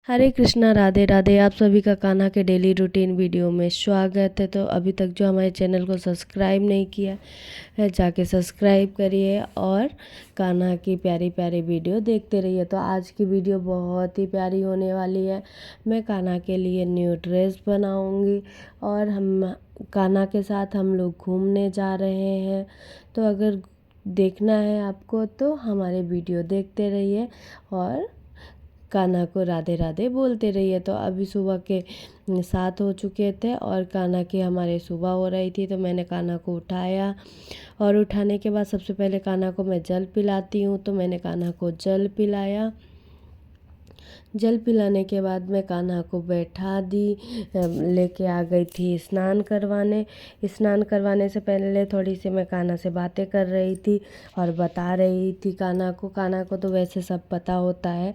हरे कृष्णा, राधे राधे। आप सभी का कान्हा के डेली रूटीन वीडियो में स्वागत है। तो अभी तक जो हमारे चैनल को सब्सक्राइब नहीं किया है, जाके सब्सक्राइब करिए और कान्हा की प्यारी प्यारी वीडियो देखते रहिए। तो आज की वीडियो बहुत ही प्यारी होने वाली है। मैं कान्हा के लिए न्यू ड्रेस बनाऊंगी और हम कान्हा के साथ हम लोग घूमने जा रहे हैं। तो अगर देखना है आपको तो हमारे वीडियो देखते रहिए और कान्हा को राधे राधे बोलते रहिए। तो अभी सुबह के 7 हो चुके थे और कान्हा की हमारे सुबह हो रही थी। तो मैंने कान्हा को उठाया और उठाने के बाद सबसे पहले कान्हा को मैं जल पिलाती हूँ। तो मैंने कान्हा को जल पिलाया। जल पिलाने के बाद मैं कान्हा को बैठा दी, लेके आ गई थी स्नान करवाने। स्नान करवाने से पहले थोड़ी सी मैं कान्हा से बातें कर रही थी और बता रही थी कान्हा को। कान्हा को तो वैसे सब पता होता है,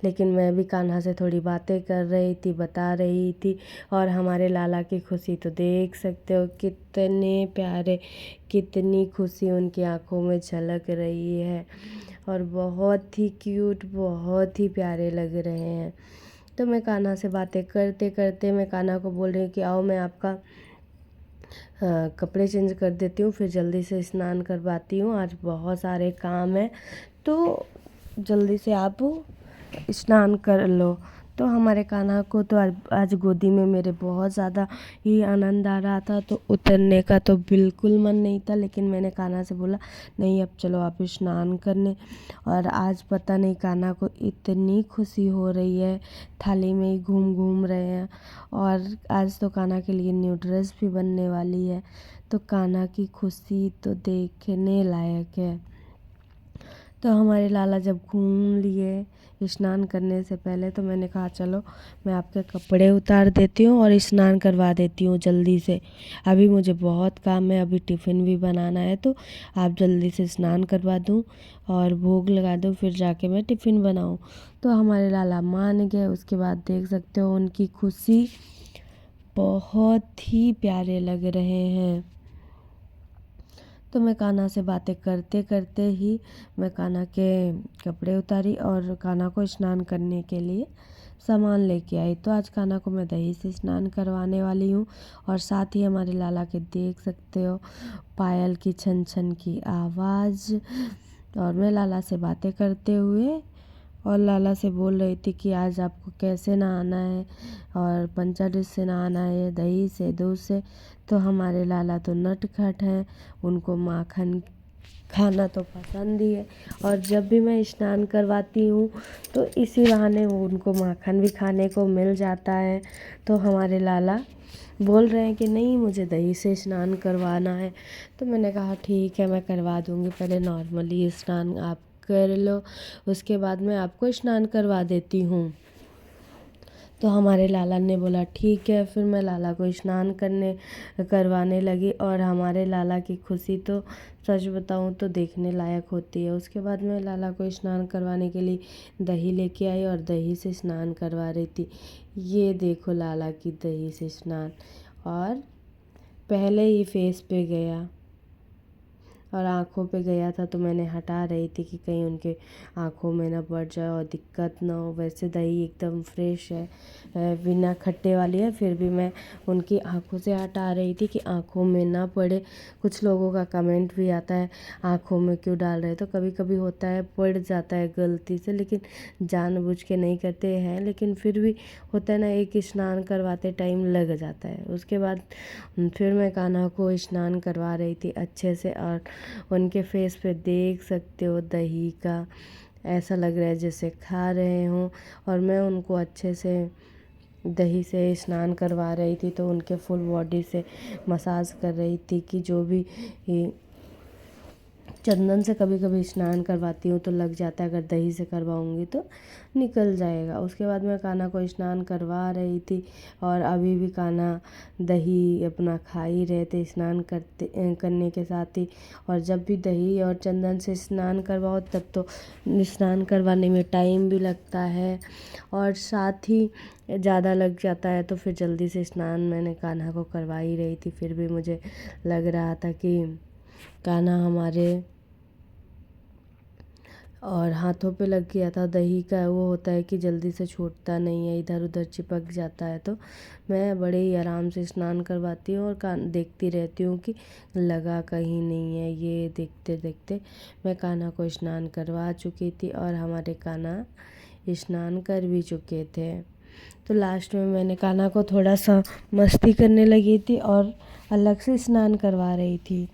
लेकिन मैं भी कान्हा से थोड़ी बातें कर रही थी, बता रही थी। और हमारे लाला की खुशी तो देख सकते हो, कितने प्यारे, कितनी खुशी उनकी आंखों में झलक रही है और बहुत ही क्यूट, बहुत ही प्यारे लग रहे हैं। तो मैं कान्हा से बातें करते करते मैं कान्हा को बोल रही हूँ कि आओ मैं आपका कपड़े चेंज कर देती हूँ, फिर जल्दी से स्नान करवाती हूँ, आज बहुत सारे काम हैं तो जल्दी से आप स्नान कर लो। तो हमारे कान्हा को तो आज गोदी में मेरे बहुत ज़्यादा ही आनंद आ रहा था। तो उतरने का तो बिल्कुल मन नहीं था, लेकिन मैंने कान्हा से बोला नहीं अब चलो आप स्नान करने। और आज पता नहीं कान्हा को इतनी खुशी हो रही है, थाली में ही घूम घूम रहे हैं। और आज तो कान्हा के लिए न्यू ड्रेस भी बनने वाली है। तो कान्हा की खुशी तो देखने लायक है। तो हमारे लाला जब घूम लिए स्नान करने से पहले, तो मैंने कहा चलो मैं आपके कपड़े उतार देती हूँ और स्नान करवा देती हूँ जल्दी से। अभी मुझे बहुत काम है, अभी टिफ़िन भी बनाना है, तो आप जल्दी से स्नान करवा दूँ और भोग लगा दूँ, फिर जाके मैं टिफ़िन बनाऊँ। तो हमारे लाला मान गए। उसके बाद देख सकते हो उनकी खुशी, बहुत ही प्यारे लग रहे हैं। तो मैं कान्हा से बातें करते करते ही मैं कान्हा के कपड़े उतारी और कान्हा को स्नान करने के लिए सामान लेके आई। तो आज कान्हा को मैं दही से स्नान करवाने वाली हूँ और साथ ही हमारे लाला के देख सकते हो पायल की छन छन की आवाज़। और मैं लाला से बातें करते हुए और लाला से बोल रही थी कि आज आपको कैसे नहाना है और पंचामृत से नहाना है, दही से, दूध से। तो हमारे लाला तो नटखट हैं, उनको माखन खाना तो पसंद ही है। और जब भी मैं स्नान करवाती हूँ तो इसी बहाने उनको माखन भी खाने को मिल जाता है। तो हमारे लाला बोल रहे हैं कि नहीं मुझे दही से स्नान करवाना है। तो मैंने कहा ठीक है मैं करवा दूँगी, पहले नॉर्मली स्नान आप कर लो, उसके बाद मैं आपको स्नान करवा देती हूँ। तो हमारे लाला ने बोला ठीक है। फिर मैं लाला को स्नान करवाने लगी और हमारे लाला की खुशी तो सच बताऊँ तो देखने लायक होती है। उसके बाद मैं लाला को स्नान करवाने के लिए दही लेके आई और दही से स्नान करवा रही थी। ये देखो लाला की दही से स्नान, और पहले ही फेस पे गया और आँखों पे गया था, तो मैंने हटा रही थी कि कहीं उनके आँखों में ना पड़ जाए और दिक्कत ना हो। वैसे दही एकदम फ्रेश है, बिना खट्टे वाली है, फिर भी मैं उनकी आँखों से हटा रही थी कि आँखों में ना पड़े। कुछ लोगों का कमेंट भी आता है आँखों में क्यों डाल रहे, तो कभी कभी होता है पड़ जाता है गलती से, लेकिन जानबूझ के नहीं करते हैं, लेकिन फिर भी होता है ना, एक स्नान करवाते टाइम लग जाता है। उसके बाद फिर मैं कान्हा को स्नान करवा रही थी अच्छे से और उनके फेस पे देख सकते हो दही का, ऐसा लग रहा है जैसे खा रहे हों। और मैं उनको अच्छे से दही से स्नान करवा रही थी, तो उनके फुल बॉडी से मसाज कर रही थी कि जो भी चंदन से कभी कभी स्नान करवाती हूँ तो लग जाता है, अगर दही से करवाऊँगी तो निकल जाएगा। उसके बाद मैं कान्हा को स्नान करवा रही थी और अभी भी कान्हा दही अपना खा ही रहे थे स्नान करने के साथ ही। और जब भी दही और चंदन से स्नान करवाओ तब तो स्नान करवाने में टाइम भी लगता है और साथ ही ज़्यादा लग जाता है, तो फिर जल्दी से स्नान मैंने कान्हा को करवा ही रही थी। फिर भी मुझे लग रहा था कि कान्हा हमारे और हाथों पे लग गया था। दही का वो होता है कि जल्दी से छूटता नहीं है, इधर उधर चिपक जाता है। तो मैं बड़े ही आराम से स्नान करवाती हूँ और कान देखती रहती हूँ कि लगा कहीं नहीं है। ये देखते देखते मैं कान्हा को स्नान करवा चुकी थी और हमारे कान्हा स्नान कर भी चुके थे। तो लास्ट में मैंने कान्हा को थोड़ा सा मस्ती करने लगी थी और अलग से स्नान करवा रही थी।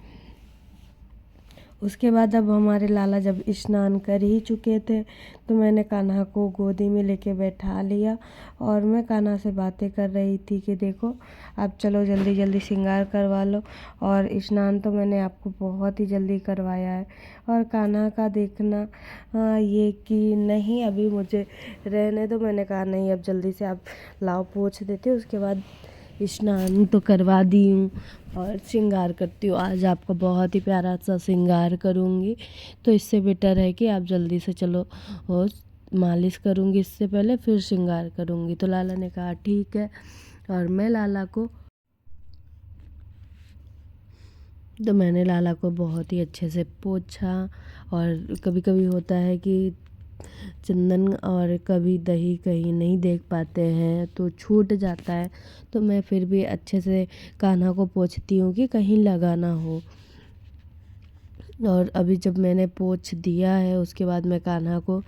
उसके बाद अब हमारे लाला जब स्नान कर ही चुके थे तो मैंने कान्हा को गोदी में लेके बैठा लिया और मैं कान्हा से बातें कर रही थी कि देखो अब चलो जल्दी जल्दी श्रृंगार करवा लो। और स्नान तो मैंने आपको बहुत ही जल्दी करवाया है। और कान्हा का देखना ये कि नहीं अभी मुझे रहने दो। मैंने कहा नहीं अब जल्दी से आप लाओ पोंछ देते, उसके बाद स्नान तो करवा दी हूँ और श्रृंगार करती हूँ। आज आपका बहुत ही प्यारा सा श्रृंगार करूँगी, तो इससे बेटर है कि आप जल्दी से चलो। और मालिश करूँगी इससे पहले, फिर श्रृंगार करूँगी। तो लाला ने कहा ठीक है। और मैंने लाला को बहुत ही अच्छे से पोंछा। और कभी कभी होता है कि चंदन और कभी दही कहीं नहीं देख पाते हैं तो छूट जाता है, तो मैं फिर भी अच्छे से कान्हा को पोंछती हूँ कि कहीं लगा ना हो। और अभी जब मैंने पोंछ दिया है उसके बाद मैं कान्हा को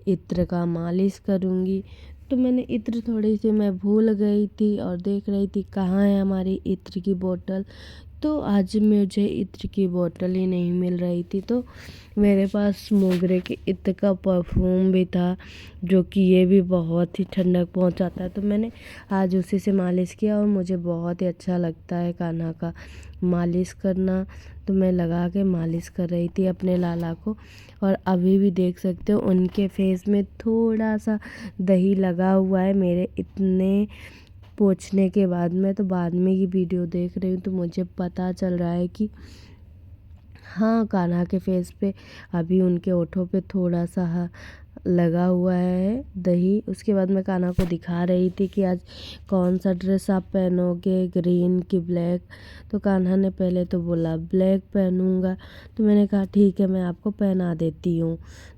इत्र का मालिश करूँगी। तो मैंने इत्र थोड़ी सी मैं भूल गई थी और देख रही थी कहाँ है हमारी इत्र की बोतल। तो आज मुझे इत्र की बोतल ही नहीं मिल रही थी, तो मेरे पास मोगरे के इत्र का परफ्यूम भी था जो कि ये भी बहुत ही ठंडक पहुंचाता है। तो मैंने आज उसी से मालिश किया और मुझे बहुत ही अच्छा लगता है कान्हा का मालिश करना। तो मैं लगा के मालिश कर रही थी अपने लाला को। और अभी भी देख सकते हो उनके फेस में थोड़ा सा दही लगा हुआ है मेरे इतने पोंछने के बाद। मैं तो बाद में ये वीडियो देख रही हूँ तो मुझे पता चल रहा है कि हाँ कान्हा के फेस पे अभी उनके होठों पे थोड़ा सा लगा हुआ है दही। उसके बाद मैं कान्हा को दिखा रही थी कि आज कौन सा ड्रेस आप पहनोगे, ग्रीन की ब्लैक। तो कान्हा ने पहले तो बोला ब्लैक पहनूंगा, तो मैंने कहा ठीक है मैं आपको पहना देती हूँ।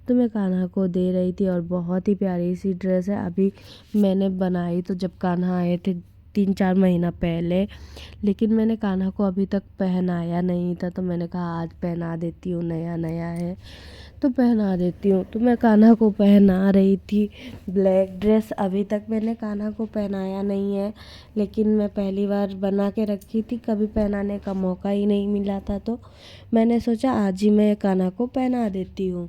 तो मैं कान्हा को दे रही थी और बहुत ही प्यारी सी ड्रेस है। अभी मैंने बनाई तो जब कान्हा आए थे 3-4 महीना पहले, लेकिन मैंने कान्हा को अभी तक पहनाया नहीं था। तो मैंने कहा आज पहना देती हूँ, नया नया है तो पहना देती हूँ। तो मैं कान्हा को पहना रही थी ब्लैक ड्रेस। अभी तक मैंने कान्हा को पहनाया नहीं है, लेकिन मैं पहली बार बना के रखी थी, कभी पहनाने का मौका ही नहीं मिला था। तो मैंने सोचा आज ही मैं कान्हा को पहना देती हूँ।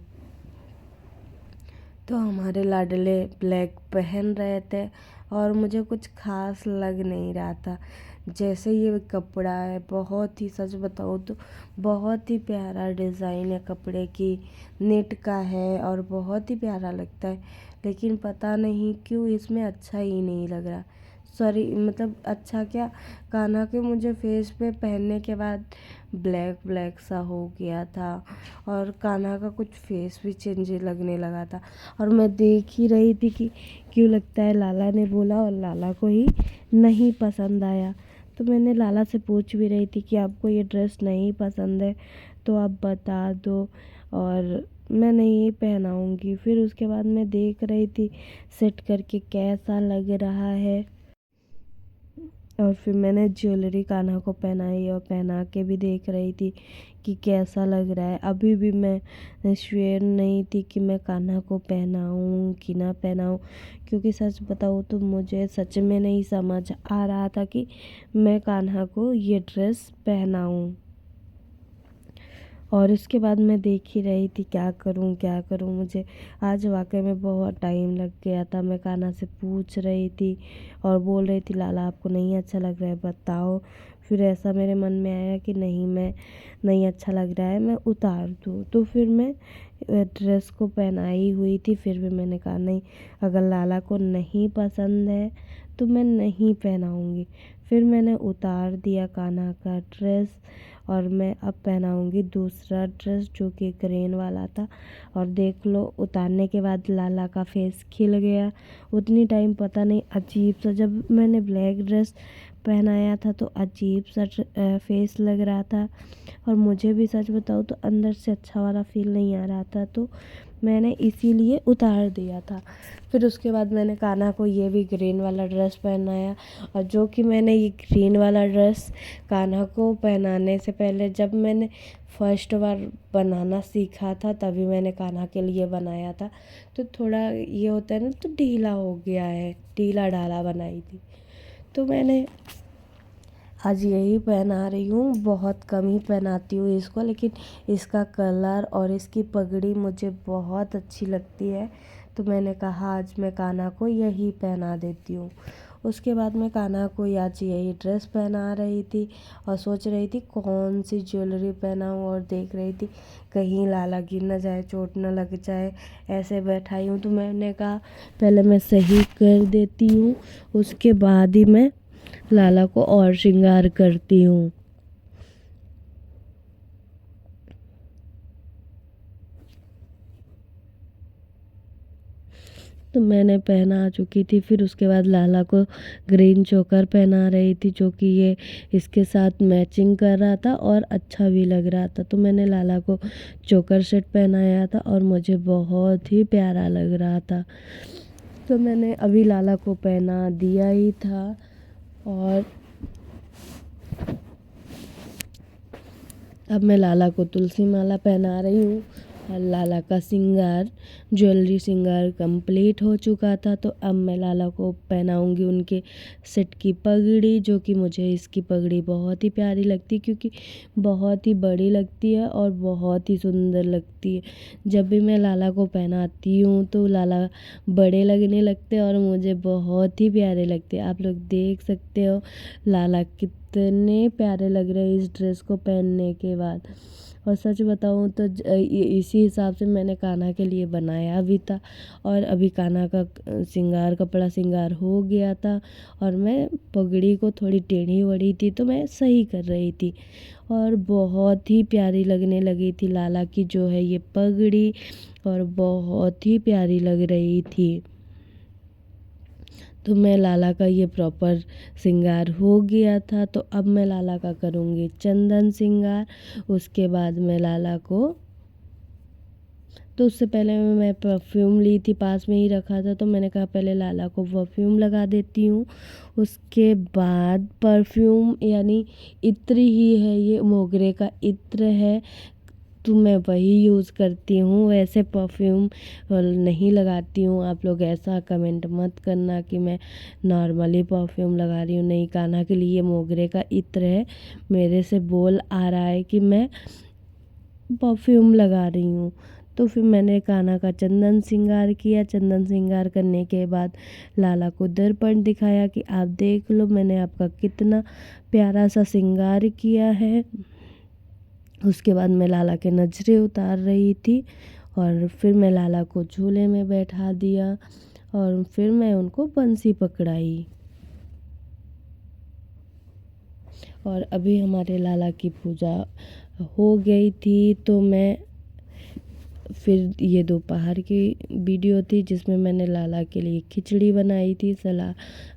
तो हमारे लाडले ब्लैक पहन रहे थे और मुझे कुछ खास लग नहीं रहा था। जैसे ये कपड़ा है बहुत ही, सच बताऊँ तो बहुत ही प्यारा डिज़ाइन है कपड़े की, नेट का है और बहुत ही प्यारा लगता है। लेकिन पता नहीं क्यों इसमें अच्छा ही नहीं लग रहा। सॉरी मतलब अच्छा क्या, कान्हा के मुझे फेस पे पहनने के बाद ब्लैक ब्लैक सा हो गया था और कान्हा का कुछ फेस भी चेंज लगने लगा था। और मैं देख ही रही थी कि क्यों लगता है लाला ने बोला और लाला को ही नहीं पसंद आया। तो मैंने लाला से पूछ भी रही थी कि आपको ये ड्रेस नहीं पसंद है तो आप बता दो और मैं नहीं पहनाऊँगी। फिर उसके बाद मैं देख रही थी सेट करके कैसा लग रहा है। और फिर मैंने ज्वेलरी कान्हा को पहनाई और पहना के भी देख रही थी कि कैसा लग रहा है। अभी भी मैं श्योर नहीं थी कि मैं कान्हा को पहनाऊँ कि ना पहनाऊँ, क्योंकि सच बताऊँ तो मुझे सच में नहीं समझ आ रहा था कि मैं कान्हा को ये ड्रेस पहनाऊँ। और इसके बाद मैं देख ही रही थी क्या करूँ। मुझे आज वाकई में बहुत टाइम लग गया था। मैं कान्हा से पूछ रही थी और बोल रही थी लाला आपको नहीं अच्छा लग रहा है बताओ। फिर ऐसा मेरे मन में आया कि नहीं अच्छा लग रहा है, मैं उतार दूँ। तो फिर मैं ड्रेस को पहनाई हुई थी। फिर भी मैंने कहा नहीं, अगर लाला को नहीं पसंद है तो मैं नहीं पहनाऊँगी। फिर मैंने उतार दिया कान्हा का ड्रेस और मैं अब पहनाऊंगी दूसरा ड्रेस जो कि ग्रीन वाला था। और देख लो उतारने के बाद लाला का फेस खिल गया। उतनी टाइम पता नहीं अजीब सा, जब मैंने ब्लैक ड्रेस पहनाया था तो अजीब सा फेस लग रहा था और मुझे भी सच बताऊँ तो अंदर से अच्छा वाला फील नहीं आ रहा था, तो मैंने इसीलिए उतार दिया था। फिर उसके बाद मैंने कान्हा को ये भी ग्रीन वाला ड्रेस पहनाया। और जो कि मैंने ये ग्रीन वाला ड्रेस कान्हा को पहनाने से पहले जब मैंने फर्स्ट बार बनाना सीखा था तभी मैंने कान्हा के लिए बनाया था, तो थोड़ा ये होता है ना, तो ढीला हो गया है, ढीला ढाला बनाई थी। तो मैंने आज यही पहना रही हूँ, बहुत कम ही पहनाती हूँ इसको, लेकिन इसका कलर और इसकी पगड़ी मुझे बहुत अच्छी लगती है, तो मैंने कहा आज मैं कान्हा को यही पहना देती हूँ। उसके बाद मैं कान्हा को आज यही ड्रेस पहना रही थी और सोच रही थी कौन सी ज्वेलरी पहनाऊँ, और देख रही थी कहीं लाला गिर न जाए, चोट न लग जाए, ऐसे बैठाई हूँ। तो मैंने कहा पहले मैं सही कर देती हूँ, उसके बाद ही मैं लाला को और श्रृंगार करती हूँ। तो मैंने पहना चुकी थी। फिर उसके बाद लाला को ग्रीन चोकर पहना रही थी जो कि ये इसके साथ मैचिंग कर रहा था और अच्छा भी लग रहा था। तो मैंने लाला को चोकर सेट पहनाया था और मुझे बहुत ही प्यारा लग रहा था। तो मैंने अभी लाला को पहना दिया ही था और अब मैं लाला को तुलसी माला पहना रही हूँ। और लाला का श्रृंगार, ज्वेलरी श्रृंगार कंप्लीट हो चुका था, तो अब मैं लाला को पहनाऊँगी उनके सेट की पगड़ी, जो कि मुझे इसकी पगड़ी बहुत ही प्यारी लगती है क्योंकि बहुत ही बड़ी लगती है और बहुत ही सुंदर लगती है। जब भी मैं लाला को पहनाती हूँ तो लाला बड़े लगने लगते हैं और मुझे बहुत ही प्यारे लगते हैं। आप लोग देख सकते हो लाला कितने प्यारे लग रहे हैं इस ड्रेस को पहनने के बाद। और सच बताऊँ तो इसी हिसाब से मैंने कान्हा के लिए बनाया भी था। और अभी कान्हा का श्रृंगार, कपड़ा श्रृंगार हो गया था और मैं पगड़ी को थोड़ी टेढ़ी वढ़ी थी तो मैं सही कर रही थी और बहुत ही प्यारी लगने लगी थी लाला की जो है ये पगड़ी, और बहुत ही प्यारी लग रही थी। तो मैं लाला का ये प्रॉपर श्रृंगार हो गया था, तो अब मैं लाला का करूँगी चंदन श्रृंगार। उसके बाद मैं लाला को, तो उससे पहले मैं परफ्यूम ली थी, पास में ही रखा था, तो मैंने कहा पहले लाला को परफ्यूम लगा देती हूँ। उसके बाद परफ्यूम यानी इत्र ही है, ये मोगरे का इत्र है, तो मैं वही यूज़ करती हूँ। वैसे परफ्यूम नहीं लगाती हूँ। आप लोग ऐसा कमेंट मत करना कि मैं नॉर्मली परफ्यूम लगा रही हूँ। नहीं, कान्हा के लिए मोगरे का इत्र है। मेरे से बोल आ रहा है कि मैं परफ्यूम लगा रही हूँ। तो फिर मैंने कान्हा का चंदन श्रृंगार किया। चंदन श्रृंगार करने के बाद लाला को दर्पण दिखाया कि आप देख लो मैंने आपका कितना प्यारा सा श्रृंगार किया है। उसके बाद मैं लाला के नजरें उतार रही थी और फिर मैं लाला को झूले में बैठा दिया और फिर मैं उनको बंसी पकड़ाई। और अभी हमारे लाला की पूजा हो गई थी, तो मैं फिर ये दोपहर की वीडियो थी जिसमें मैंने लाला के लिए खिचड़ी बनाई थी,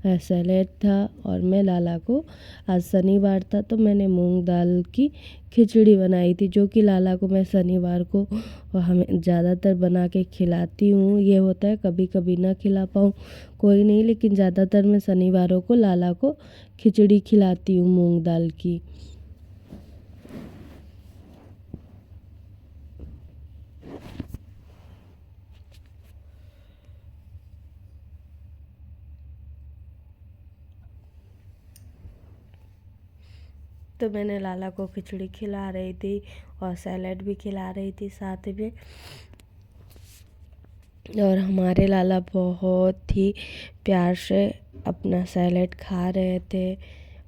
सैलेड था। और मैं लाला को, आज शनिवार था तो मैंने मूंग दाल की खिचड़ी बनाई थी, जो कि लाला को मैं शनिवार को हमें ज़्यादातर बना के खिलाती हूँ। ये होता है कभी कभी ना खिला पाऊँ, कोई नहीं, लेकिन ज़्यादातर मैं शनिवारों को लाला को खिचड़ी खिलाती हूँ मूंग दाल की। तो मैंने लाला को खिचड़ी खिला रही थी और सैलेड भी खिला रही थी साथ में। और हमारे लाला बहुत ही प्यार से अपना सैलेड खा रहे थे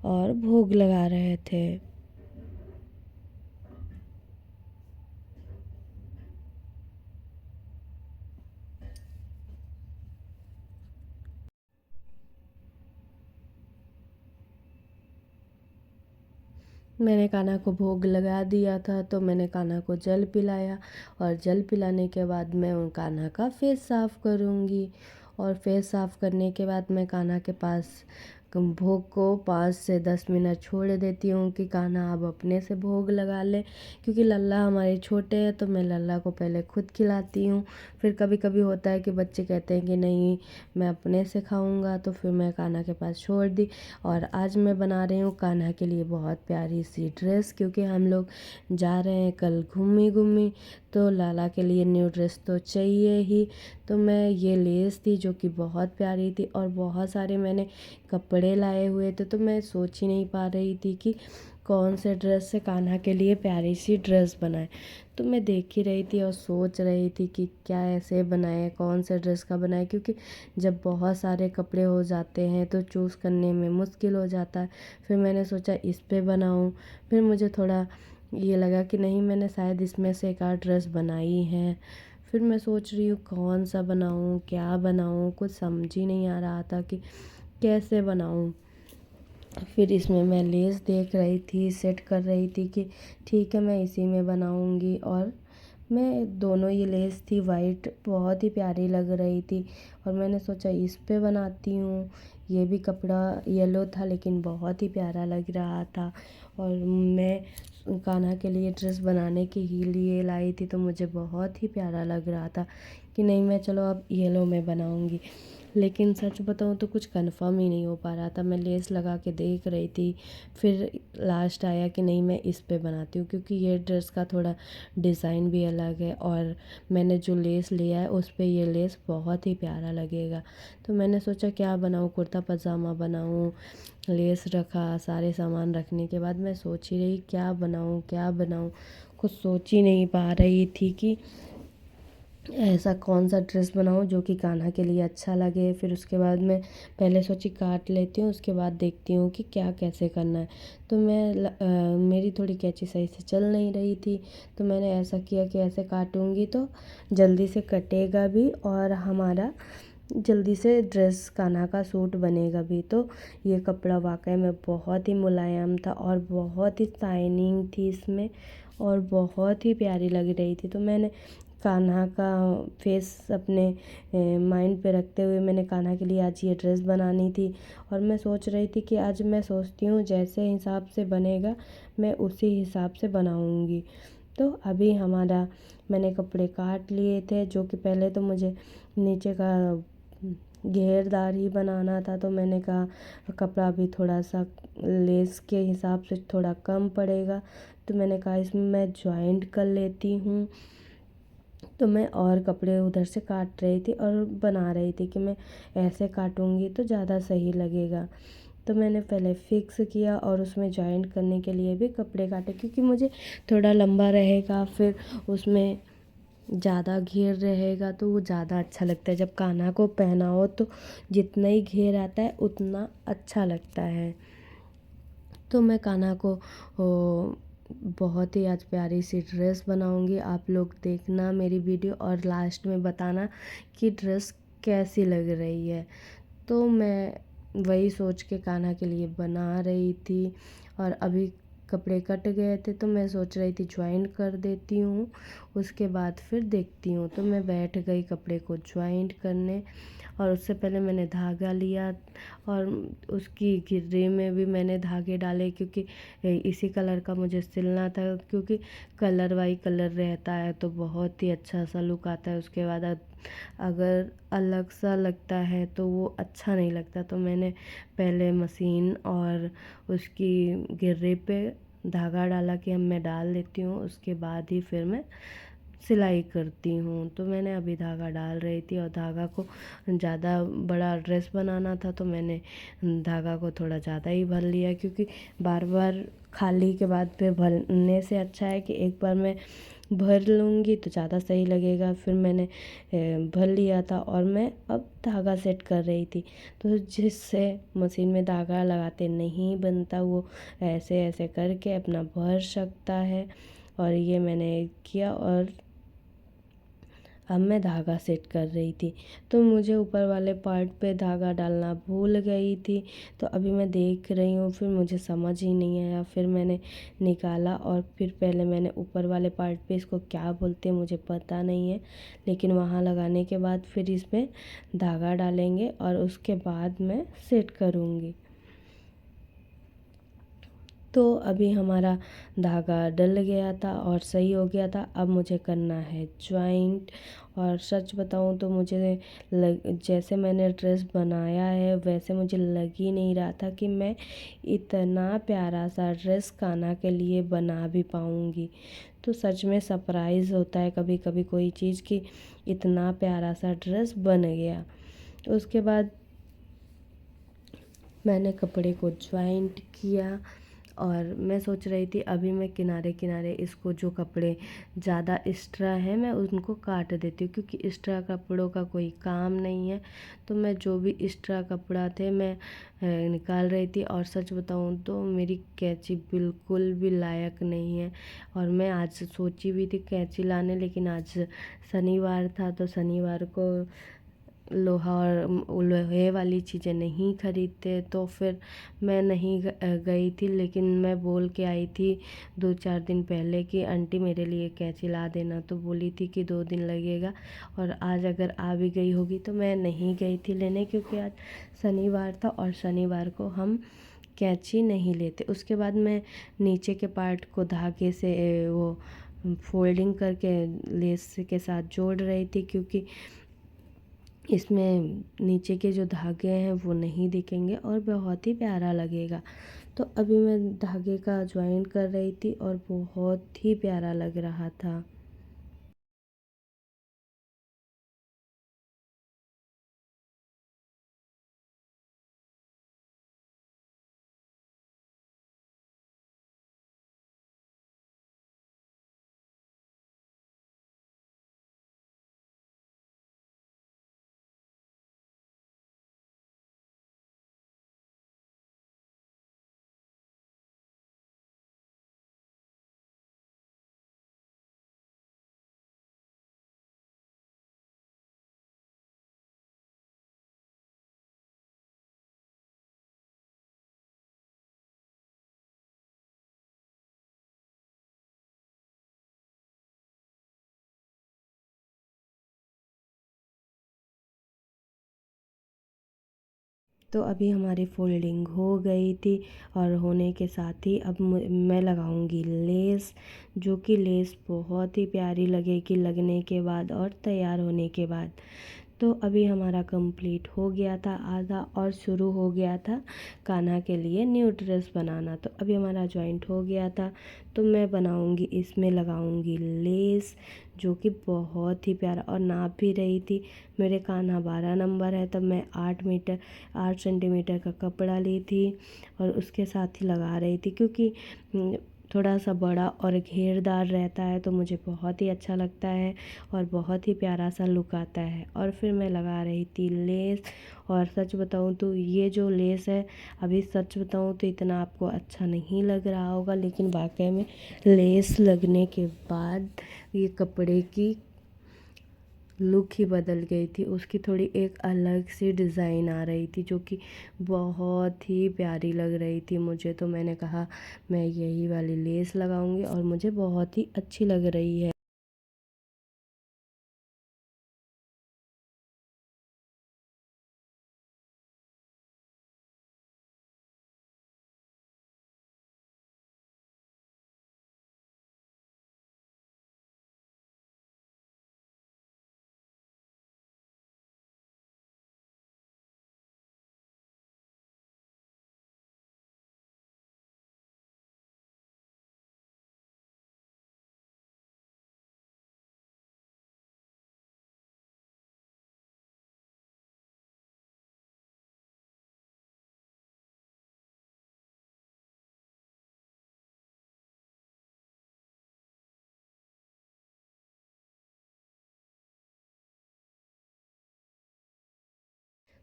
और भोग लगा रहे थे। मैंने कान्हा को भोग लगा दिया था, तो मैंने कान्हा को जल पिलाया और जल पिलाने के बाद मैं उन कान्हा का फेस साफ़ करूँगी। और फेस साफ़ करने के बाद मैं कान्हा के पास भोग को 5 से 10 मिनट छोड़ देती हूँ कि कान्हा अब अपने से भोग लगा ले, क्योंकि लल्ला हमारे छोटे हैं तो मैं लल्ला को पहले खुद खिलाती हूँ। फिर कभी कभी होता है कि बच्चे कहते हैं कि नहीं मैं अपने से खाऊंगा, तो फिर मैं कान्हा के पास छोड़ दी। और आज मैं बना रही हूँ कान्हा के लिए बहुत प्यारी सी ड्रेस, क्योंकि हम लोग जा रहे हैं कल घूमी घूमी, तो लाला के लिए न्यू ड्रेस तो चाहिए ही। तो मैं ये लेस थी जो कि बहुत प्यारी थी, और बहुत सारे मैंने कपड़े लाए हुए थे, तो मैं सोच ही नहीं पा रही थी कि कौन से ड्रेस से कान्हा के लिए प्यारी सी ड्रेस बनाए। तो मैं देख ही रही थी और सोच रही थी कि क्या ऐसे बनाए, कौन से ड्रेस का बनाए, क्योंकि जब बहुत सारे कपड़े हो जाते हैं तो चूज़ करने में मुश्किल हो जाता है। फिर मैंने सोचा इस पे बनाऊं, फिर मुझे थोड़ा ये लगा कि नहीं मैंने शायद इसमें से एक आध ड्रेस बनाई है। फिर मैं सोच रही हूँ कौन सा बनाऊँ, क्या बनाऊँ, कुछ समझ ही नहीं आ रहा था कि कैसे बनाऊँ। फिर इसमें मैं लेस देख रही थी, सेट कर रही थी कि ठीक है मैं इसी में बनाऊँगी। और मैं दोनों ये लेस थी वाइट, बहुत ही प्यारी लग रही थी, और मैंने सोचा इस पे बनाती हूँ। ये भी कपड़ा येलो था लेकिन बहुत ही प्यारा लग रहा था। और मैं कान्हा के लिए ड्रेस बनाने के ही लिए लाई थी, तो मुझे बहुत ही प्यारा लग रहा था कि नहीं मैं चलो अब येलो में बनाऊँगी। लेकिन सच बताऊँ तो कुछ कंफर्म ही नहीं हो पा रहा था। मैं लेस लगा के देख रही थी, फिर लास्ट आया कि नहीं मैं इस पे बनाती हूँ, क्योंकि ये ड्रेस का थोड़ा डिज़ाइन भी अलग है, और मैंने जो लेस लिया है उस पे ये लेस बहुत ही प्यारा लगेगा। तो मैंने सोचा क्या बनाऊँ, कुर्ता पजामा बनाऊँ। लेस रखा, सारे सामान रखने के बाद मैं सोच ही रही क्या बनाऊँ क्या बनाऊँ, कुछ सोच ही नहीं पा रही थी कि ऐसा कौन सा ड्रेस बनाऊँ जो कि कान्हा के लिए अच्छा लगे। फिर उसके बाद मैं पहले सोची काट लेती हूँ, उसके बाद देखती हूँ कि क्या कैसे करना है। तो मेरी थोड़ी कैंची सही से चल नहीं रही थी, तो मैंने ऐसा किया कि ऐसे काटूँगी तो जल्दी से कटेगा भी, और हमारा जल्दी से ड्रेस कान्हा का सूट बनेगा भी। तो ये कपड़ा वाकई में बहुत ही मुलायम था और बहुत ही शाइनिंग थी इसमें, और बहुत ही प्यारी लग रही थी। तो मैंने कान्हा का फेस अपने माइंड पे रखते हुए मैंने कान्हा के लिए आज ये ड्रेस बनानी थी। और मैं सोच रही थी कि आज मैं सोचती हूँ जैसे हिसाब से बनेगा मैं उसी हिसाब से बनाऊँगी। तो अभी हमारा मैंने कपड़े काट लिए थे, जो कि पहले तो मुझे नीचे का घेरदार ही बनाना था, तो मैंने कहा कपड़ा भी थोड़ा सा लेस के हिसाब से थोड़ा कम पड़ेगा, तो मैंने कहा इसमें मैं जॉइंट कर लेती हूँ। तो मैं और कपड़े उधर से काट रही थी और बना रही थी कि मैं ऐसे काटूँगी तो ज़्यादा सही लगेगा। तो मैंने पहले फिक्स किया और उसमें जॉइंट करने के लिए भी कपड़े काटे, क्योंकि मुझे थोड़ा लंबा रहेगा, फिर उसमें ज़्यादा घेर रहेगा तो वो ज़्यादा अच्छा लगता है। जब कान्हा को पहनाओ तो जितना ही घेर आता है उतना अच्छा लगता है। तो मैं कान्हा को बहुत ही आज प्यारी सी ड्रेस बनाऊंगी। आप लोग देखना मेरी वीडियो और लास्ट में बताना कि ड्रेस कैसी लग रही है। तो मैं वही सोच के कान्हा के लिए बना रही थी, और अभी कपड़े कट गए थे तो मैं सोच रही थी ज्वाइंट कर देती हूँ, उसके बाद फिर देखती हूँ। तो मैं बैठ गई कपड़े को ज्वाइंट करने, और उससे पहले मैंने धागा लिया और उसकी घेरे में भी मैंने धागे डाले, क्योंकि इसी कलर का मुझे सिलना था, क्योंकि कलर वाई कलर रहता है तो बहुत ही अच्छा सा लुक आता है। उसके बाद अगर अलग सा लगता है तो वो अच्छा नहीं लगता। तो मैंने पहले मशीन और उसकी घेरे पे धागा डाला कि अब मैं डाल लेती हूँ, उसके बाद ही फिर मैं सिलाई करती हूँ। तो मैंने अभी धागा डाल रही थी, और धागा को ज़्यादा बड़ा ड्रेस बनाना था तो मैंने धागा को थोड़ा ज़्यादा ही भर लिया, क्योंकि बार बार खाली के बाद फिर भरने से अच्छा है कि एक बार मैं भर लूँगी तो ज़्यादा सही लगेगा। फिर मैंने भर लिया था और मैं अब धागा सेट कर रही थी। तो जिससे मशीन में धागा लगाते नहीं बनता, वो ऐसे ऐसे करके अपना भर सकता है। और ये मैंने किया, और अब मैं धागा सेट कर रही थी, तो मुझे ऊपर वाले पार्ट पे धागा डालना भूल गई थी। तो अभी मैं देख रही हूँ, फिर मुझे समझ ही नहीं आया, फिर मैंने निकाला और फिर पहले मैंने ऊपर वाले पार्ट पे, इसको क्या बोलते हैं मुझे पता नहीं है, लेकिन वहाँ लगाने के बाद फिर इसमें धागा डालेंगे और उसके बाद मैं सेट करूँगी। तो अभी हमारा धागा डल गया था और सही हो गया था। अब मुझे करना है जॉइंट। और सच बताऊं तो मुझे जैसे मैंने ड्रेस बनाया है वैसे मुझे लग ही नहीं रहा था कि मैं इतना प्यारा सा ड्रेस कान्हा के लिए बना भी पाऊंगी। तो सच में सरप्राइज़ होता है कभी कभी कोई चीज़ कि इतना प्यारा सा ड्रेस बन गया। उसके बाद मैंने कपड़े को जॉइंट किया और मैं सोच रही थी अभी मैं किनारे किनारे इसको, जो कपड़े ज़्यादा एक्स्ट्रा हैं मैं उनको काट देती हूँ, क्योंकि एक्स्ट्रा कपड़ों का कोई काम नहीं है। तो मैं जो भी एक्स्ट्रा कपड़ा थे मैं निकाल रही थी। और सच बताऊँ तो मेरी कैंची बिल्कुल भी लायक नहीं है। और मैं आज सोची भी थी कैंची लाने, लेकिन आज शनिवार था तो शनिवार को लोहा और लोहे वाली चीज़ें नहीं खरीदते, तो फिर मैं नहीं गई थी। लेकिन मैं बोल के आई थी 2-4 दिन पहले कि आंटी मेरे लिए कैंची ला देना, तो बोली थी कि 2 दिन लगेगा। और आज अगर आ भी गई होगी तो मैं नहीं गई थी लेने, क्योंकि आज शनिवार था और शनिवार को हम कैंची नहीं लेते। उसके बाद मैं नीचे के पार्ट को धागे से वो फोल्डिंग करके लेस के साथ जोड़ रही थी, क्योंकि इसमें नीचे के जो धागे हैं वो नहीं दिखेंगे और बहुत ही प्यारा लगेगा। तो अभी मैं धागे का जॉइन कर रही थी और बहुत ही प्यारा लग रहा था। तो अभी हमारी फोल्डिंग हो गई थी और होने के साथ ही अब मैं लगाऊंगी लेस, जो कि लेस बहुत ही प्यारी लगेगी लगने के बाद और तैयार होने के बाद। तो अभी हमारा कंप्लीट हो गया था आधा और शुरू हो गया था कान्हा के लिए न्यू ड्रेस बनाना। तो अभी हमारा जॉइंट हो गया था, तो मैं बनाऊंगी, इसमें लगाऊंगी लेस, जो कि बहुत ही प्यारा। और नाप भी रही थी, मेरे कान्हा 12 नंबर है, तब मैं 8 सेंटीमीटर का कपड़ा ली थी और उसके साथ ही लगा रही थी, क्योंकि थोड़ा सा बड़ा और घेरदार रहता है तो मुझे बहुत ही अच्छा लगता है और बहुत ही प्यारा सा लुक आता है। और फिर मैं लगा रही थी लेस। और सच बताऊँ तो ये जो लेस है, अभी सच बताऊँ तो इतना आपको अच्छा नहीं लग रहा होगा, लेकिन वाकई में लेस लगने के बाद ये कपड़े की लुक ही बदल गई थी। उसकी थोड़ी एक अलग सी डिज़ाइन आ रही थी, जो कि बहुत ही प्यारी लग रही थी मुझे। तो मैंने कहा मैं यही वाली लेस लगाऊंगी और मुझे बहुत ही अच्छी लग रही है।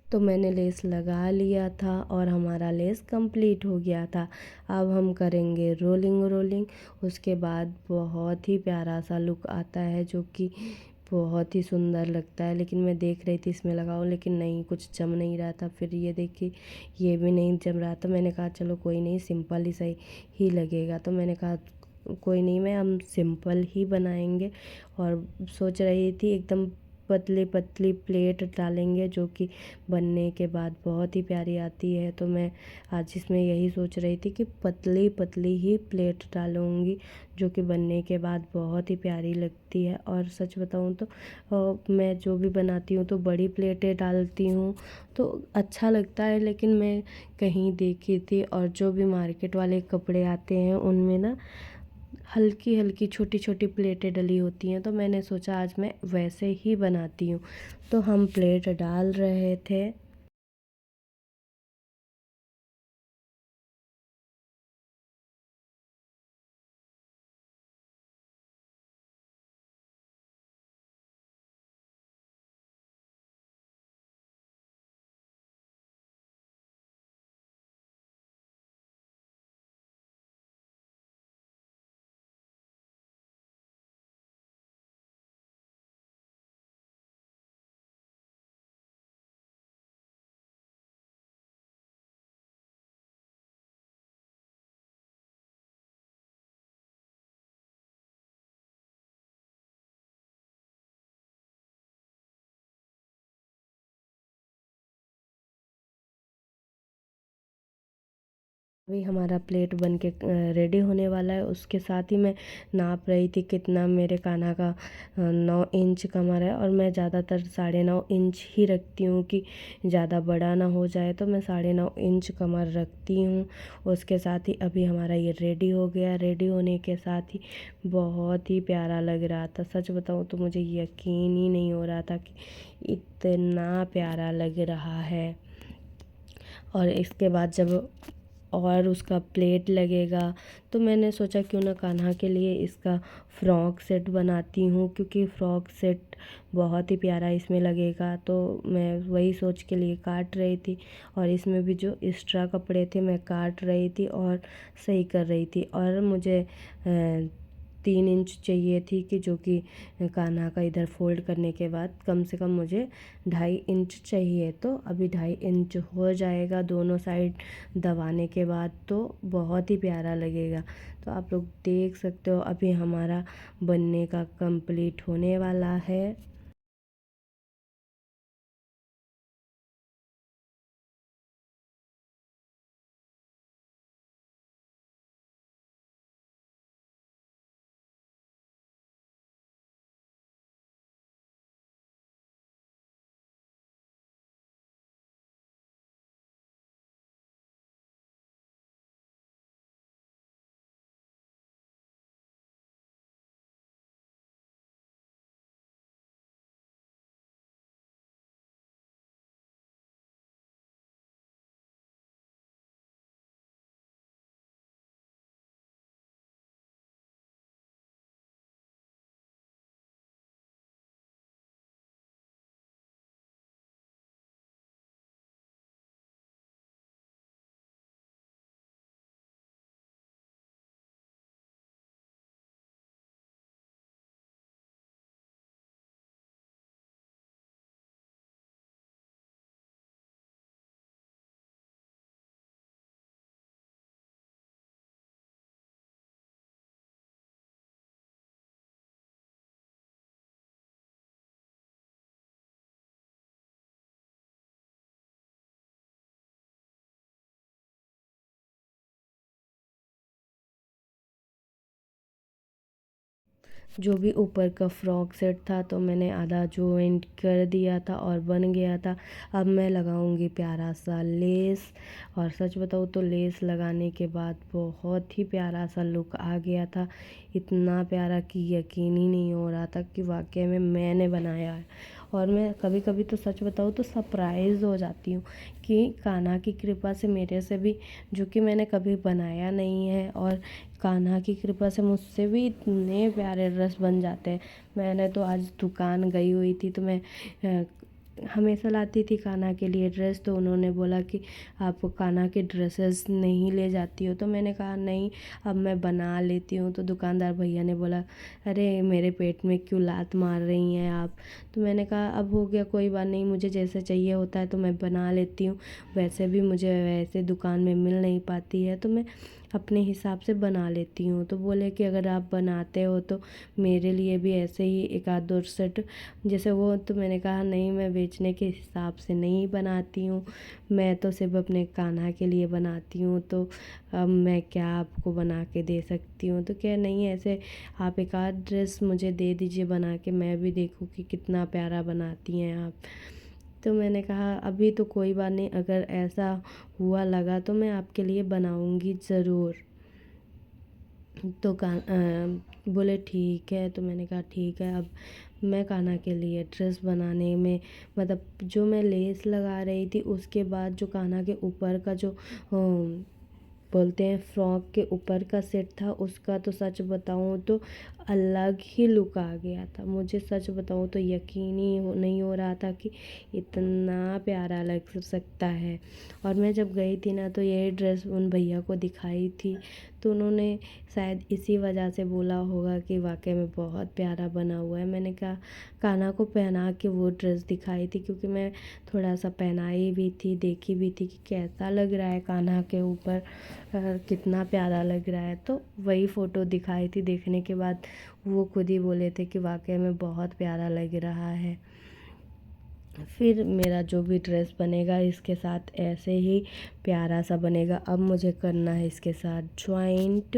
तो मैंने लेस लगा लिया था और हमारा लेस कंप्लीट हो गया था। अब हम करेंगे रोलिंग। उसके बाद बहुत ही प्यारा सा लुक आता है, जो कि बहुत ही सुंदर लगता है। लेकिन मैं देख रही थी इसमें लगाऊं, लेकिन नहीं, कुछ जम नहीं रहा था। फिर ये देखी, ये भी नहीं जम रहा था। मैंने कहा चलो कोई नहीं, सिंपल ही सही ही लगेगा। तो मैंने कहा कोई नहीं, मैं हम सिंपल ही बनाएंगे। और सोच रही थी एकदम पतली पतली प्लेट डालेंगे, जो कि बनने के बाद बहुत ही प्यारी आती है। तो मैं आज इसमें यही सोच रही थी कि पतली पतली ही प्लेट डालूँगी, जो कि बनने के बाद बहुत ही प्यारी लगती है। और सच बताऊँ तो मैं जो भी बनाती हूँ तो बड़ी प्लेटें डालती हूँ तो अच्छा लगता है। लेकिन मैं कहीं देखी थी, और जो भी मार्केट वाले कपड़े आते हैं उनमें ना हल्की हल्की छोटी छोटी प्लेटें डली होती हैं। तो मैंने सोचा आज मैं वैसे ही बनाती हूँ। तो हम प्लेट डाल रहे थे। अभी हमारा प्लेट बन के रेडी होने वाला है। उसके साथ ही मैं नाप रही थी कितना मेरे कान्हा का 9 इंच कमर है। और मैं ज़्यादातर 9.5 इंच ही रखती हूँ कि ज़्यादा बड़ा ना हो जाए। तो मैं 9.5 इंच कमर रखती हूँ। उसके साथ ही अभी हमारा ये रेडी हो गया। रेडी होने के साथ ही बहुत ही प्यारा लग रहा था। सच बताऊँ तो मुझे यकीन ही नहीं हो रहा था कि इतना प्यारा लग रहा है। और इसके बाद जब और उसका प्लेट लगेगा, तो मैंने सोचा क्यों ना कान्हा के लिए इसका फ्रॉक सेट बनाती हूँ, क्योंकि फ्रॉक सेट बहुत ही प्यारा इसमें लगेगा। तो मैं वही सोच के लिए काट रही थी। और इसमें भी जो एक्स्ट्रा कपड़े थे मैं काट रही थी और सही कर रही थी। और मुझे 3 इंच चाहिए थी, कि जो कि कान्हा का इधर फोल्ड करने के बाद कम से कम मुझे 2.5 इंच चाहिए। तो अभी 2.5 इंच हो जाएगा दोनों साइड दबाने के बाद, तो बहुत ही प्यारा लगेगा। तो आप लोग देख सकते हो अभी हमारा बनने का कंप्लीट होने वाला है। जो भी ऊपर का फ्रॉक सेट था तो मैंने आधा जॉइंट कर दिया था और बन गया था। अब मैं लगाऊंगी प्यारा सा लेस। और सच बताऊँ तो लेस लगाने के बाद बहुत ही प्यारा सा लुक आ गया था। इतना प्यारा कि यकीन ही नहीं हो रहा था कि वाकई में मैंने बनाया है। और मैं कभी कभी तो सच बताऊँ तो सरप्राइज़ हो जाती हूँ कि कान्हा की कृपा से मेरे से भी, जो कि मैंने कभी बनाया नहीं है, और कान्हा की कृपा से मुझसे भी इतने प्यारे ड्रेस बन जाते हैं। मैंने तो आज दुकान गई हुई थी तो मैं हमेशा लाती थी कान्हा के लिए ड्रेस, तो उन्होंने बोला कि आप कान्हा के ड्रेसेस नहीं ले जाती हो। तो मैंने कहा नहीं, अब मैं बना लेती हूँ। तो दुकानदार भैया ने बोला, अरे मेरे पेट में क्यों लात मार रही हैं आप। तो मैंने कहा अब हो गया, कोई बात नहीं, मुझे जैसे चाहिए होता है तो मैं बना लेती हूँ। वैसे भी मुझे वैसे दुकान में मिल नहीं पाती है, तो मैं अपने हिसाब से बना लेती हूँ। तो बोले कि अगर आप बनाते हो तो मेरे लिए भी ऐसे ही एक आध दो सेट जैसे वो। तो मैंने कहा नहीं, मैं बेचने के हिसाब से नहीं बनाती हूँ, मैं तो सिर्फ अपने कान्हा के लिए बनाती हूँ। तो अब मैं क्या आपको बना के दे सकती हूँ। तो क्या नहीं, ऐसे आप एक आध ड्रेस मुझे दे दीजिए बना के, मैं भी देखूँ कि कितना प्यारा बनाती हैं आप। तो मैंने कहा अभी तो कोई बात नहीं, अगर ऐसा हुआ लगा तो मैं आपके लिए बनाऊंगी ज़रूर। तो बोले ठीक है। तो मैंने कहा ठीक है। अब मैं कान्हा के लिए ड्रेस बनाने में, मतलब जो मैं लेस लगा रही थी उसके बाद जो कान्हा के ऊपर का जो बोलते हैं फ्रॉक के ऊपर का सेट था, उसका तो सच बताऊँ तो अलग ही लुक आ गया था। मुझे सच बताऊँ तो यकीन ही नहीं हो रहा था कि इतना प्यारा लग सकता है। और मैं जब गई थी ना, तो यही ड्रेस उन भैया को दिखाई थी, तो उन्होंने शायद इसी वजह से बोला होगा कि वाकई में बहुत प्यारा बना हुआ है। मैंने कहा कान्हा को पहना के वो ड्रेस दिखाई थी, क्योंकि मैं थोड़ा सा पहनाई भी थी, देखी भी थी कि कैसा लग रहा है कान्हा के ऊपर, कितना प्यारा लग रहा है। तो वही फ़ोटो दिखाई थी, देखने के बाद वो खुद ही बोले थे कि वाकई में बहुत प्यारा लग रहा है। फिर मेरा जो भी ड्रेस बनेगा इसके साथ ऐसे ही प्यारा सा बनेगा। अब मुझे करना है इसके साथ ज्वाइंट।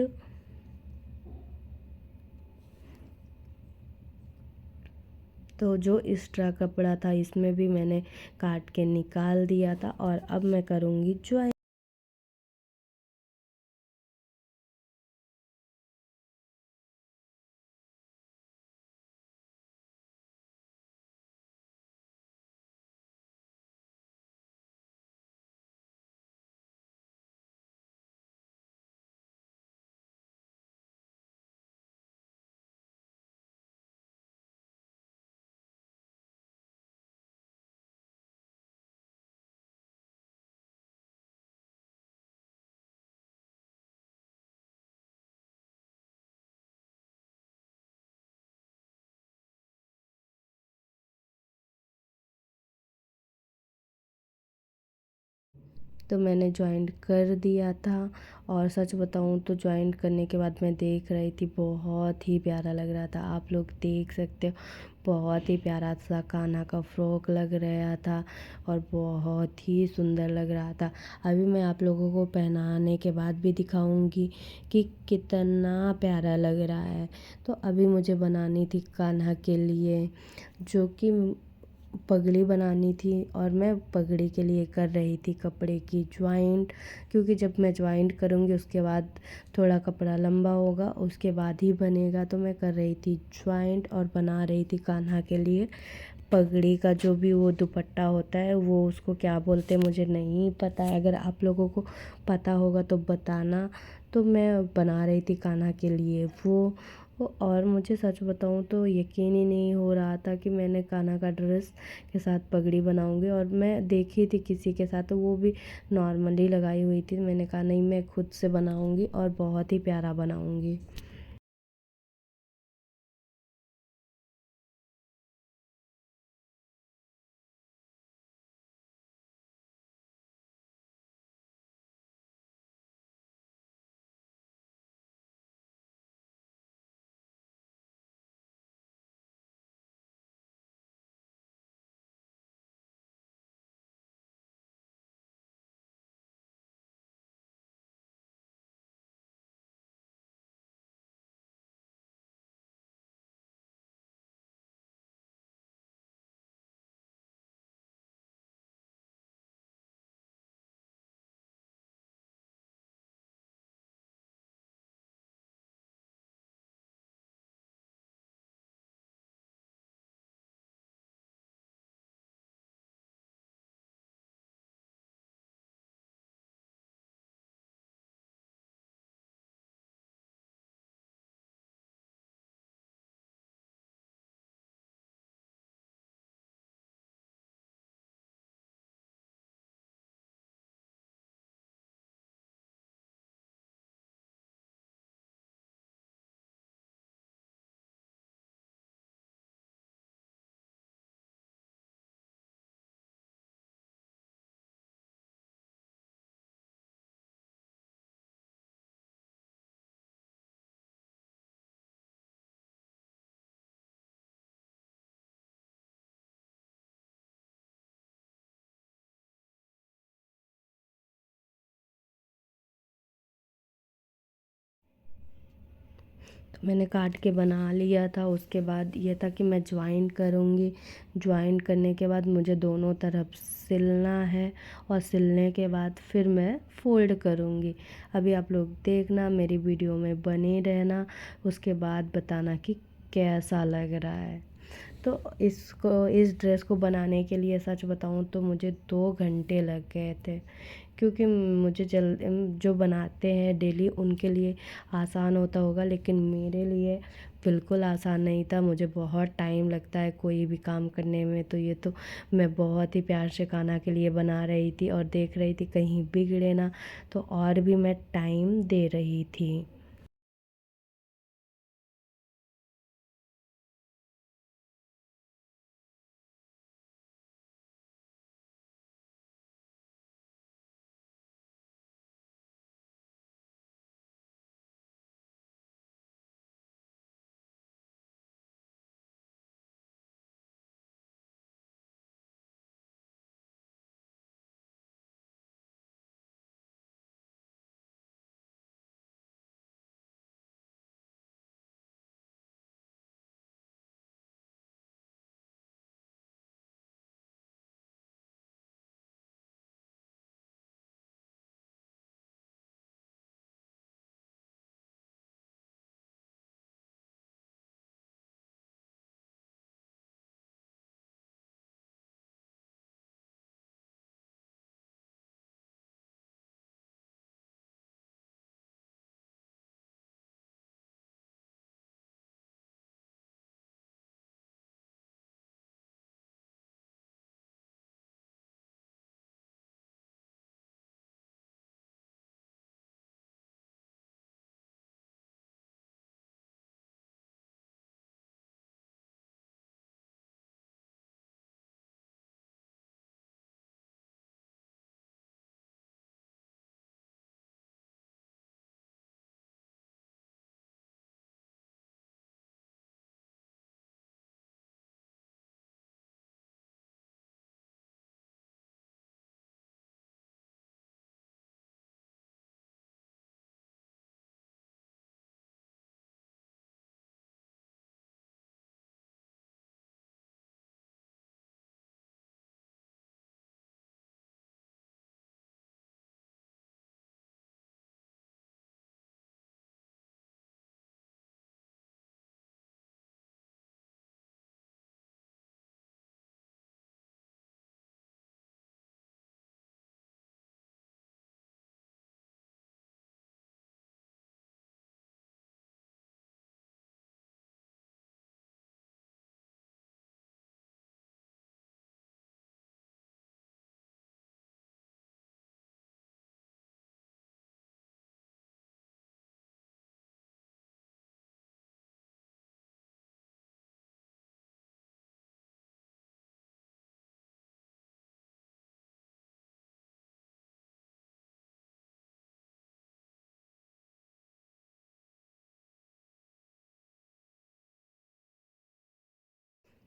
तो जो एक्स्ट्रा कपड़ा था इसमें भी मैंने काट के निकाल दिया था, और अब मैं करूँगी ज्वाइंट। तो मैंने जॉइंट कर दिया था, और सच बताऊँ तो जॉइंट करने के बाद मैं देख रही थी, बहुत ही प्यारा लग रहा था। आप लोग देख सकते हो, बहुत ही प्यारा सा कान्हा का फ्रॉक लग रहा था, और बहुत ही सुंदर लग रहा था। अभी मैं आप लोगों को पहनाने के बाद भी दिखाऊंगी कि कितना प्यारा लग रहा है। तो अभी मुझे बनानी थी कान्हा के लिए जो कि पगड़ी बनानी थी, और मैं पगड़ी के लिए कर रही थी कपड़े की ज्वाइंट, क्योंकि जब मैं ज्वाइंट करूँगी उसके बाद थोड़ा कपड़ा लंबा होगा, उसके बाद ही बनेगा। तो मैं कर रही थी ज्वाइंट और बना रही थी कान्हा के लिए पगड़ी का जो भी वो दुपट्टा होता है, वो उसको क्या बोलते हैं मुझे नहीं पता है, अगर आप लोगों को पता होगा तो बताना। तो मैं बना रही थी कान्हा के लिए और मुझे सच बताऊँ तो यकीन ही नहीं हो रहा था कि मैंने कान्हा का ड्रेस के साथ पगड़ी बनाऊंगी। और मैं देखी थी किसी के साथ, तो वो भी नॉर्मली लगाई हुई थी। मैंने कहा नहीं, मैं खुद से बनाऊंगी और बहुत ही प्यारा बनाऊंगी। तो मैंने काट के बना लिया था। उसके बाद ये था कि मैं ज्वाइन करूँगी। ज्वाइन करने के बाद मुझे दोनों तरफ सिलना है और सिलने के बाद फिर मैं फ़ोल्ड करूँगी। अभी आप लोग देखना, मेरी वीडियो में बने रहना, उसके बाद बताना कि कैसा लग रहा है। तो इस ड्रेस को बनाने के लिए सच बताऊँ तो मुझे 2 घंटे लग गए थे, क्योंकि मुझे जो बनाते हैं डेली उनके लिए आसान होता होगा, लेकिन मेरे लिए बिल्कुल आसान नहीं था। मुझे बहुत टाइम लगता है कोई भी काम करने में, तो ये तो मैं बहुत ही प्यार से कान्हा के लिए बना रही थी और देख रही थी कहीं बिगड़े ना, तो और भी मैं टाइम दे रही थी।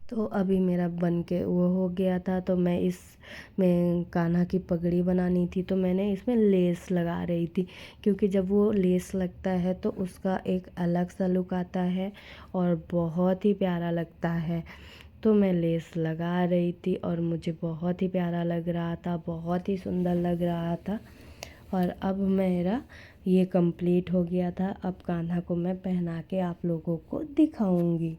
तो अभी मेरा बन के वो हो गया था, तो मैं इसमें कान्हा की पगड़ी बनानी थी, तो मैंने इसमें लेस लगा रही थी, क्योंकि जब वो लेस लगता है तो उसका एक अलग सा लुक आता है और बहुत ही प्यारा लगता है। तो मैं लेस लगा रही थी और मुझे बहुत ही प्यारा लग रहा था, बहुत ही सुंदर लग रहा था। और अब मेरा ये कंप्लीट हो गया था। अब कान्हा को मैं पहना के आप लोगों को दिखाऊंगी।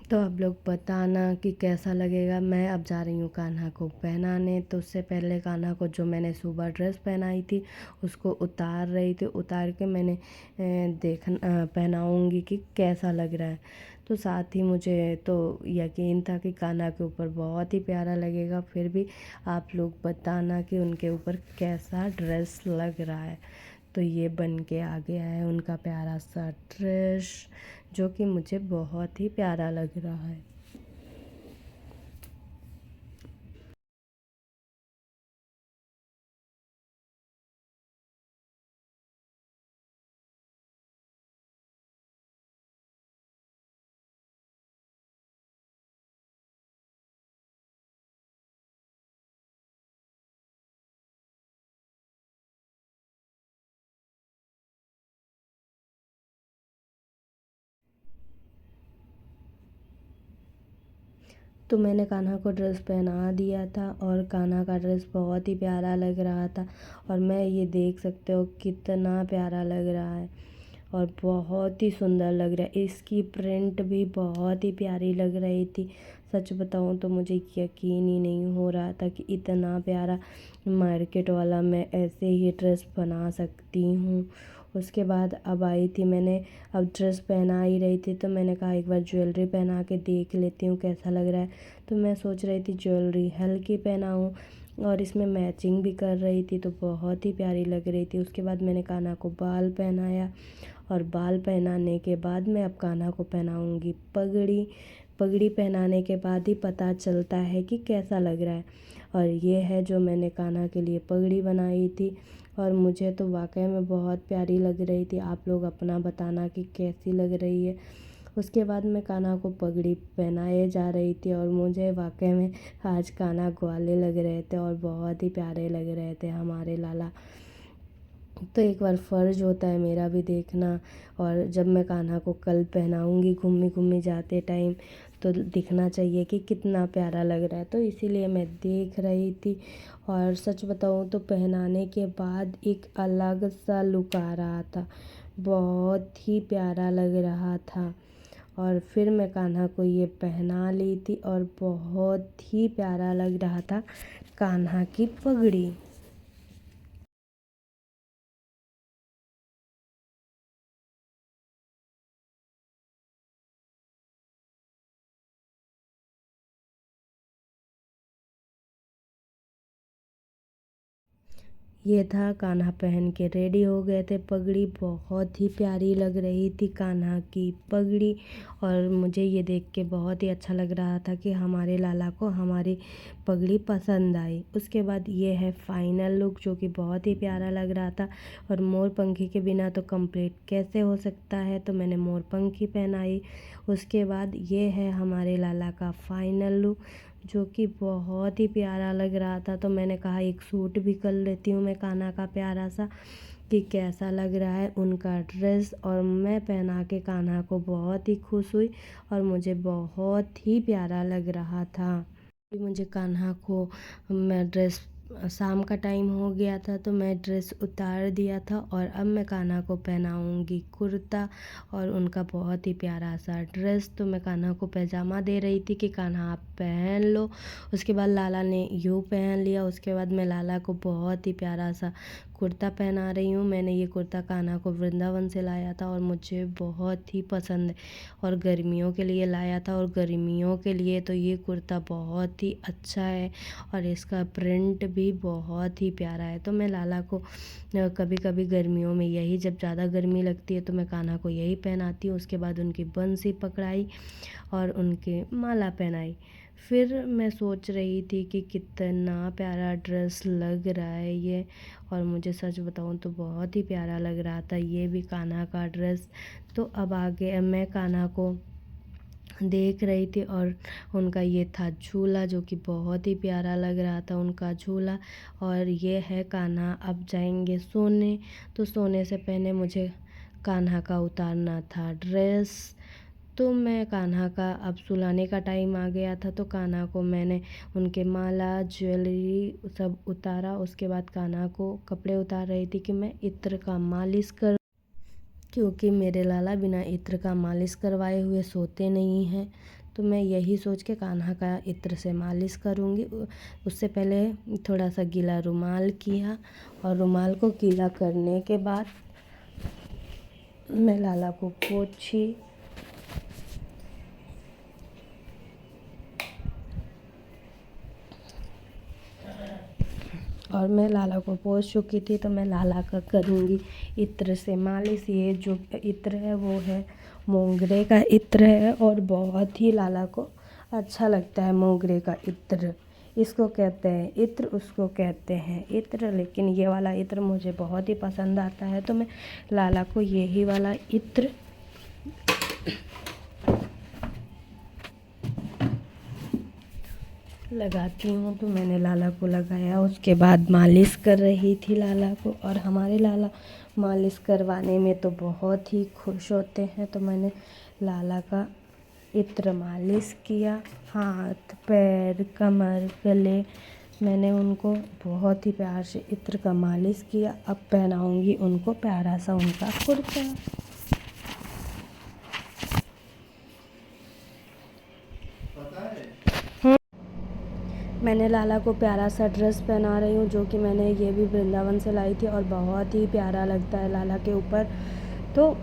तो आप लोग बताना कि कैसा लगेगा। मैं अब जा रही हूँ कान्हा को पहनाने, तो उससे पहले कान्हा को जो मैंने सुबह ड्रेस पहनाई थी उसको उतार रही थी। उतार के मैंने पहनाऊँगी कि कैसा लग रहा है। तो साथ ही मुझे तो यकीन था कि कान्हा के ऊपर बहुत ही प्यारा लगेगा। फिर भी आप लोग बताना कि उनके ऊपर कैसा ड्रेस लग रहा है। तो ये बन के आ गया है उनका प्यारा सा ड्रेस, जो कि मुझे बहुत ही प्यारा लग रहा है। तो मैंने कान्हा को ड्रेस पहना दिया था और कान्हा का ड्रेस बहुत ही प्यारा लग रहा था। और मैं ये देख सकते हो कितना प्यारा लग रहा है और बहुत ही सुंदर लग रहा है। इसकी प्रिंट भी बहुत ही प्यारी लग रही थी। सच बताऊँ तो मुझे यकीन ही नहीं हो रहा था कि इतना प्यारा मार्केट वाला मैं ऐसे ही ड्रेस बना सकती हूँ। उसके बाद अब आई थी, मैंने अब ड्रेस पहना ही रही थी तो मैंने कहा एक बार ज्वेलरी पहना के देख लेती हूँ कैसा लग रहा है। तो मैं सोच रही थी ज्वेलरी हल्की पहनाऊँ और इसमें मैचिंग भी कर रही थी, तो बहुत ही प्यारी लग रही थी। उसके बाद मैंने कान्हा को बाल पहनाया और बाल पहनाने के बाद मैं अब कान्हा को पहनाऊँगी पगड़ी। पगड़ी पहनाने के बाद ही पता चलता है कि कैसा लग रहा है। और ये है जो मैंने कान्हा के लिए पगड़ी बनाई थी और मुझे तो वाकई में बहुत प्यारी लग रही थी। आप लोग अपना बताना कि कैसी लग रही है। उसके बाद मैं कान्हा को पगड़ी पहनाए जा रही थी और मुझे वाकई में आज कान्हा ग्वाले लग रहे थे और बहुत ही प्यारे लग रहे थे हमारे लाला। तो एक बार फ़र्ज़ होता है मेरा भी देखना। और जब मैं कान्हा को कल पहनाऊँगी घूमी घूमी जाते टाइम, तो दिखना चाहिए कि कितना प्यारा लग रहा है। तो इसीलिए मैं देख रही थी। और सच बताऊँ तो पहनाने के बाद एक अलग सा लुक आ रहा था, बहुत ही प्यारा लग रहा था। और फिर मैं कान्हा को ये पहना ली थी और बहुत ही प्यारा लग रहा था कान्हा की पगड़ी। ये था कान्हा पहन के रेडी हो गए थे। पगड़ी बहुत ही प्यारी लग रही थी कान्हा की पगड़ी। और मुझे ये देख के बहुत ही अच्छा लग रहा था कि हमारे लाला को हमारी पगड़ी पसंद आई। उसके बाद ये है फाइनल लुक, जो कि बहुत ही प्यारा लग रहा था। और मोर पंखी के बिना तो कंप्लीट कैसे हो सकता है, तो मैंने मोर पंखी पहनाई। उसके बाद ये है हमारे लाला का फाइनल लुक, जो कि बहुत ही प्यारा लग रहा था। तो मैंने कहा एक सूट भी कर लेती हूँ मैं कान्हा का प्यारा सा, कि कैसा लग रहा है उनका ड्रेस। और मैं पहना के कान्हा को बहुत ही खुश हुई और मुझे बहुत ही प्यारा लग रहा था। मुझे कान्हा को मैं ड्रेस, शाम का टाइम हो गया था तो मैं ड्रेस उतार दिया था और अब मैं कान्हा को पहनाऊँगी कुर्ता और उनका बहुत ही प्यारा सा ड्रेस। तो मैं कान्हा को पैजामा दे रही थी कि कान्हा आप पहन लो। उसके बाद लाला ने यूँ पहन लिया। उसके बाद मैं लाला को बहुत ही प्यारा सा कुर्ता पहना रही हूँ। मैंने ये कुर्ता कान्हा को वृंदावन से लाया था और मुझे बहुत ही पसंद है और गर्मियों के लिए लाया था। और गर्मियों के लिए तो ये कुर्ता बहुत ही अच्छा है और इसका प्रिंट भी बहुत ही प्यारा है। तो मैं लाला को कभी कभी गर्मियों में यही, जब ज़्यादा गर्मी लगती है तो मैं कान्हा को यही पहनाती हूँ। उसके बाद उनकी बंसी पकड़ाई और उनके माला पहनाई। फिर मैं सोच रही थी कि कितना प्यारा ड्रेस लग रहा है ये, और मुझे सच बताऊँ तो बहुत ही प्यारा लग रहा था ये भी कान्हा का ड्रेस। तो अब आगे मैं कान्हा को देख रही थी और उनका ये था झूला, जो कि बहुत ही प्यारा लग रहा था उनका झूला। और ये है कान्हा अब जाएंगे सोने। तो सोने से पहले मुझे कान्हा का उतारना था ड्रेस। तो मैं कान्हा का, अब सुलाने का टाइम आ गया था तो कान्हा को मैंने उनके माला ज्वेलरी सब उतारा। उसके बाद कान्हा को कपड़े उतार रही थी कि मैं इत्र का मालिश कर, क्योंकि मेरे लाला बिना इत्र का मालिश करवाए हुए सोते नहीं हैं। तो मैं यही सोच के कान्हा का इत्र से मालिश करूँगी। उससे पहले थोड़ा सा गीला रुमाल किया और रुमाल को गीला करने के बाद मैं लाला को पोंछी। और मैं लाला को पोंछ चुकी थी, तो मैं लाला का करूँगी इत्र से मालिश। ये जो इत्र है वो है मोगरे का इत्र है और बहुत ही लाला को अच्छा लगता है मोगरे का इत्र। इसको कहते हैं इत्र, उसको कहते हैं इत्र, लेकिन ये वाला इत्र मुझे बहुत ही पसंद आता है, तो मैं लाला को यही वाला इत्र लगाती हूँ। तो मैंने लाला को लगाया, उसके बाद मालिश कर रही थी लाला को। और हमारे लाला मालिश करवाने में तो बहुत ही खुश होते हैं, तो मैंने लाला का इत्र मालिश किया, हाथ, पैर, कमर, गले, मैंने उनको बहुत ही प्यार से इत्र का मालिश किया। अब पहनाऊँगी उनको प्यारा सा उनका कुर्ता। मैंने लाला को प्यारा सा ड्रेस पहना रही हूँ, जो कि मैंने ये भी वृंदावन से लाई थी और बहुत ही प्यारा लगता है लाला के ऊपर। तो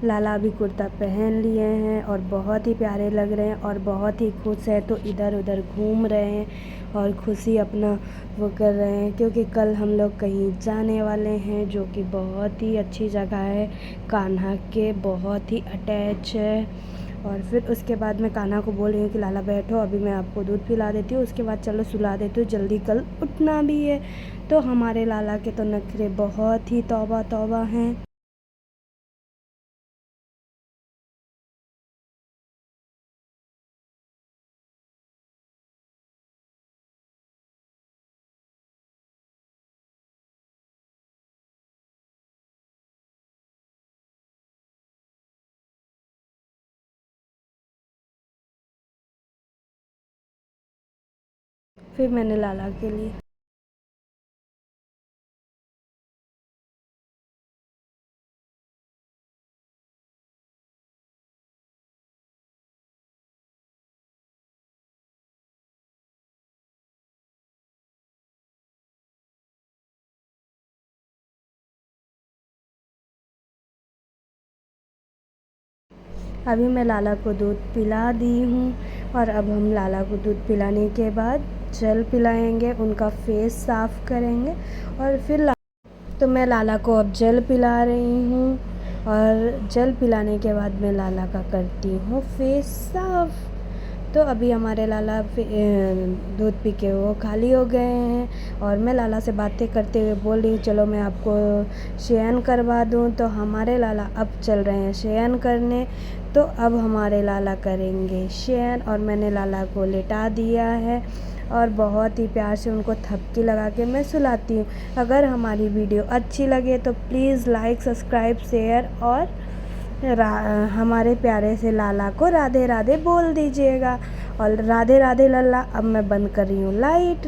लाला अभी कुर्ता पहन लिए हैं और बहुत ही प्यारे लग रहे हैं और बहुत ही खुश है, तो इधर उधर घूम रहे हैं और खुशी अपना वो कर रहे हैं, क्योंकि कल हम लोग कहीं जाने वाले हैं, जो कि बहुत ही अच्छी जगह है, कान्हा के बहुत ही अटैच है। और फिर उसके बाद मैं कान्हा को बोल रही हूँ कि लाला बैठो, अभी मैं आपको दूध पिला देती हूँ, उसके बाद चलो सुला देती हूँ, जल्दी कल उठना भी है। तो हमारे लाला के तो नखरे बहुत ही तौबा तौबा हैं। फिर मैंने लाला के लिए अभी मैं लाला को दूध पिला दी हूँ और अब हम लाला को दूध पिलाने के बाद जल पिलाएंगे, उनका फेस साफ़ करेंगे और फिर तो मैं लाला को अब जल पिला रही हूँ और जल पिलाने के बाद मैं लाला का करती हूँ फेस साफ़। तो अभी हमारे लाला दूध पी के वो खाली हो गए हैं और मैं लाला से बातें करते हुए बोल रही हूँ चलो मैं आपको शयन करवा दूँ। तो हमारे लाला अब चल रहे हैं शयन करने। तो अब हमारे लाला करेंगे शयन और मैंने लाला को लेटा दिया है और बहुत ही प्यार से उनको थपकी लगा के मैं सुलाती हूँ। अगर हमारी वीडियो अच्छी लगे तो प्लीज़ लाइक, सब्सक्राइब, शेयर और हमारे प्यारे से लाला को राधे राधे बोल दीजिएगा। और राधे राधे लल्ला। अब मैं बंद कर रही हूँ लाइट।